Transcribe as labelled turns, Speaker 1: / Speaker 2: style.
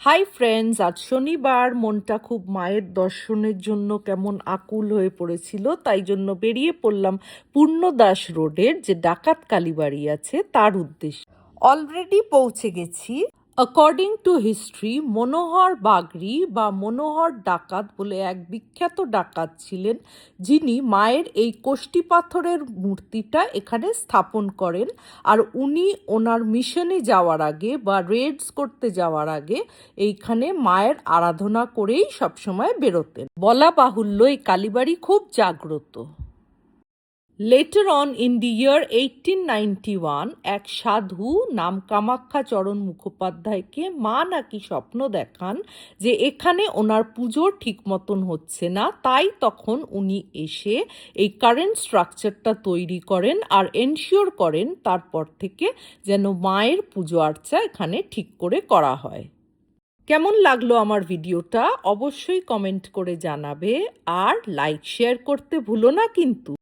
Speaker 1: Hi friends, আজ শনিবার। মনটা খুব মায়ের দর্শনের জন্য কেমন আকুল হয়ে পড়েছিল, তাই জন্য বেরিয়ে পড়লাম পূর্ণদাস রোডের যে ডাকাত কালীবাড়ি আছে তার উদ্দেশ্যে। অলরেডি পৌঁছে গেছি। অ্যাকর্ডিং টু হিস্ট্রি, মনোহর বাগরি বা মনোহর ডাকাত বলে এক বিখ্যাত ডাকাত ছিলেন, যিনি মায়ের এই কোষ্ঠী পাথরের মূর্তিটা এখানে স্থাপন করেন। আর উনি ওনার মিশনে যাওয়ার আগে বা রেডস করতে যাওয়ার আগে এইখানে মায়ের আরাধনা করেই সবসময় বেরোতেন। বলা বাহুল্য, এই কালীবাড়ি খুব জাগ্রত। Later on in the year 1891, এক সাধু নাম কামাখ্যা চরণ মুখোপাধ্যায়কে মা নাকি স্বপ্ন দেখান যে এখানে ওনার পুজো ঠিক মতন হচ্ছে না, তাই তখন উনি এসে এই কারেন্ট স্ট্রাকচারটা তৈরি করেন আর এনশিওর করেন তারপর থেকে যেন মায়ের পুজো আর্চা এখানে ঠিক করে করা হয়। কেমন লাগলো আমার ভিডিওটা অবশ্যই কমেন্ট করে জানাবে, আর লাইক শেয়ার করতে ভুলো না কিন্তু।